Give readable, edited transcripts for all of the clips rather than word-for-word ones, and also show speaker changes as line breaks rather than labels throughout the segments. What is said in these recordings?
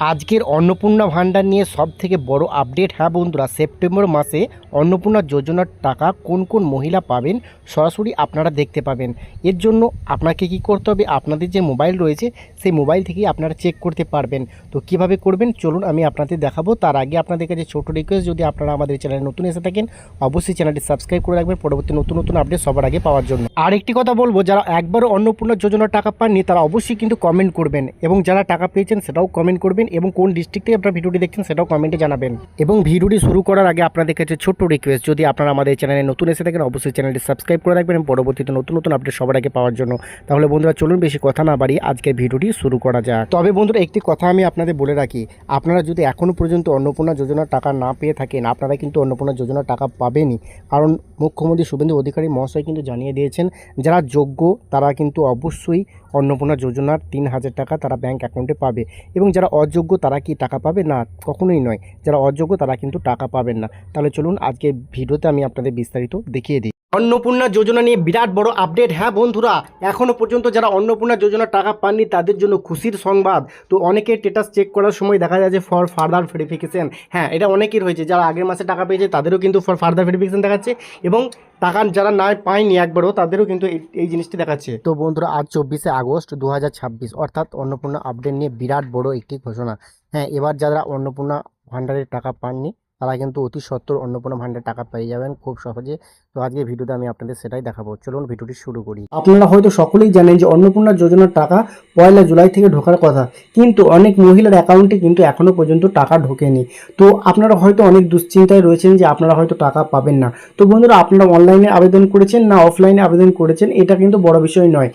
আজকের অন্নপূর্ণা ভাণ্ডার নিয়ে সবথেকে বড় আপডেট। হ্যাঁ বন্ধুরা, সেপ্টেম্বর মাসে অন্নপূর্ণা যোজনার টাকা কোন কোন মহিলা পাবেন সরাসরি আপনারা দেখতে পাবেন। এর জন্য আপনাকে কি করতে হবে, আপনাদের যে মোবাইল রয়েছে সেই মোবাইল থেকেই আপনারা চেক করতে পারবেন। তো কিভাবে করবেন চলুন আমি আপনাদের দেখাবো। তার আগে আপনাদের কাছে ছোট রিকোয়েস্ট, যদি আপনারা আমাদের চ্যানেলে নতুন এসে থাকেন অবশ্যই চ্যানেলটি সাবস্ক্রাইব করে রাখবেন পরবর্তী নতুন নতুন আপডেট সবার আগে পাওয়ার জন্য। আর একটি কথা বলবো, যারা একবারও অন্নপূর্ণা যোজনার টাকা পাননি তারা অবশ্যই কিন্তু কমেন্ট করবেন, এবং যারা টাকা পেয়েছেন সেটাও কমেন্ট করবেন, এবং কোন ডিস্ট্রিক্ট থেকে আপনারা ভিডিওটি দেখছেন সেটাও কমেন্টে জানাবেন। এবং ভিডিওটি শুরু করার আগে আপনাদের কাছে ছোট্ট রিকোয়েস্ট, যদি আপনারা আমাদের চ্যানেলে নতুন এসে থাকেন অবশ্যই চ্যানেলটি সাবস্ক্রাইব করে রাখবেন এবং পরবর্তীতে নতুন নতুন আপডেট সবার আগে পাওয়ার জন্য। তাহলে বন্ধুরা চলুন বেশি কথা না বাড়িয়ে আজকের ভিডিওটি শুরু করা যাক। তবে বন্ধুরা একটি কথা আমি আপনাদের বলে রাখি, আপনারা যদি এখনও পর্যন্ত অন্নপূর্ণা যোজনার টাকা না পেয়ে থাকেন আপনারা কিন্তু অন্নপূর্ণা যোজনার টাকা পাবেনই। কারণ মুখ্যমন্ত্রী শুভেন্দু অধিকারী মহাশয় কিন্তু জানিয়ে দিয়েছেন যারা যোগ্য তারা কিন্তু অবশ্যই অন্নপূর্ণা যোজনার 3,000 টাকা তারা ব্যাঙ্ক অ্যাকাউন্টে পাবে, এবং যারা অযোগ্য তারা কি টাকা পাবে না? কখনোই নয়, যারা অযোগ্য তারা কিন্তু টাকা পাবেন না। তাহলে চলুন আজকে ভিডিওতে আমি আপনাদের বিস্তারিত দেখিয়ে দিই। অন্নপূর্ণা যোজনা নিয়ে বিরাট বড় আপডেট। হ্যাঁ বন্ধুরা, এখনও পর্যন্ত যারা অন্নপূর্ণা যোজনার টাকা পাননি তাদের জন্য খুশির সংবাদ। তো অনেকের স্ট্যাটাস চেক করার সময় দেখা যায় যে ফর ফার্দার ভেরিফিকেশন, হ্যাঁ এটা অনেকের হয়েছে, যারা আগের মাসে টাকা পেয়েছে তাদেরও কিন্তু ফর ফার্দার ভেরিফিকেশন দেখাচ্ছে, এবং টাকা যারা না পায়নি একবারও তাদেরও কিন্তু এই জিনিসটি দেখাচ্ছে। তো বন্ধুরা আজ 24শে আগস্ট 2026, অর্থাৎ অন্নপূর্ণা আপডেট নিয়ে বিরাট বড় একটি ঘোষণা। হ্যাঁ, এবার যারা অন্নপূর্ণা ভাণ্ডারের টাকা পাননি তারা কিন্তু অতি সত্বর অন্নপূর্ণা ভাণ্ডারের টাকা পেয়ে যাবেন খুব সহজে। তো আজকে ভিডিওতে আমি আপনাদের সেটাই দেখাবো। চলুন ভিডিওটি শুরু করি। আপনারা হয়তো সকলেই জানেন যে অন্নপূর্ণা যোজনার টাকা 1 জুলাই থেকে ঢোকার কথা, কিন্তু অনেক মহিলার অ্যাকাউন্টে কিন্তু এখনও পর্যন্ত টাকা ঢোকেনি। তো আপনারা হয়তো অনেক দুশ্চিন্তায় রয়েছেন যে আপনারা হয়তো টাকা পাবেন না। তো বন্ধুরা, আপনারা অনলাইনে আবেদন করেছেন না অফলাইনে আবেদন করেছেন এটা কিন্তু বড় বিষয় নয়।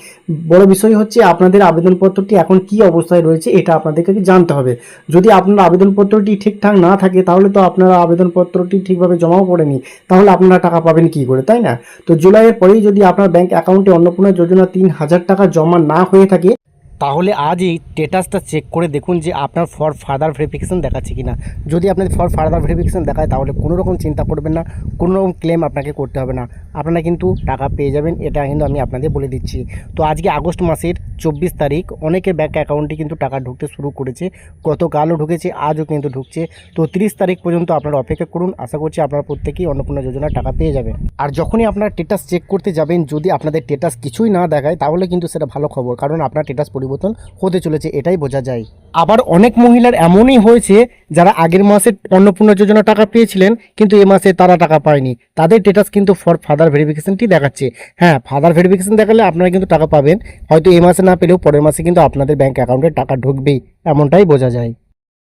বড় বিষয় হচ্ছে আপনাদের আবেদনপত্রটি এখন কি অবস্থায় রয়েছে এটা আপনাদেরকে জানতে হবে। যদি আপনার আবেদনপত্রটি ঠিকঠাক না থাকে তাহলে তো আপনারা আবেদনপত্রটি ঠিকভাবে জমাও করেনি, তাহলে আপনারা টাকা পাবেন কি করে, তাই না? তো জুলাইয়ের পরেই যদি আপনার ব্যাংক অ্যাকাউন্টে অন্নপূর্ণা যোজনা 3,000 টাকা জমা না হয়ে থাকে তাহলে আজই স্ট্যাটাসটা চেক করে দেখুন যে আপনার ফর ফার্দার ভেরিফিকেশন দেখাচ্ছে কিনা। যদি আপনাদের ফর ফার্দার ভেরিফিকেশন দেখায় তাহলে কোনো রকম চিন্তা করবেন না, কোনো রকম ক্লেম আপনাকে করতে হবে না, আপনারা কিন্তু টাকা পেয়ে যাবেন, এটা কিন্তু আমি আপনাদের বলে দিচ্ছি। তো আজকে আগস্ট মাসের 24 তারিখ অনেকের ব্যাংক অ্যাকাউন্টে কিন্তু টাকা ঢুকতে শুরু করেছে, গতকালও ঢুকেছে, আজও কিন্তু ঢুকছে। তো 30 তারিখ পর্যন্ত আপনারা অপেক্ষা করুন, আশা করছি আপনারা প্রত্যেকেই অন্নপূর্ণা যোজনার টাকা পেয়ে যাবেন। আর যখনই আপনারা স্ট্যাটাস চেক করতে যাবেন যদি আপনাদের স্ট্যাটাস কিছুই না দেখায় তাহলে কিন্তু সেটা ভালো খবর, কারণ আপনার স্ট্যাটাস পরিবর্তন হতে চলেছে, এটাই বোঝা যায়। আবার অনেক মহিলার এমনই হয়েছে যারা আগের মাসে অন্নপূর্ণা যোজনা টাকা পেয়েছিলেন কিন্তু এ মাসে তারা টাকা পায়নি, তাদের স্ট্যাটাস কিন্তু ফর ফাদার ভেরিফিকেশনটি দেখাচ্ছে। হ্যাঁ, ফাদার ভেরিফিকেশন দেখালে আপনারা কিন্তু টাকা পাবেন, হয়তো এই মাসে না পেলেও পরের মাসে কিন্তু আপনাদের ব্যাংক অ্যাকাউন্টে টাকা ঢুকবেই, এমনটাই বোঝা যায়।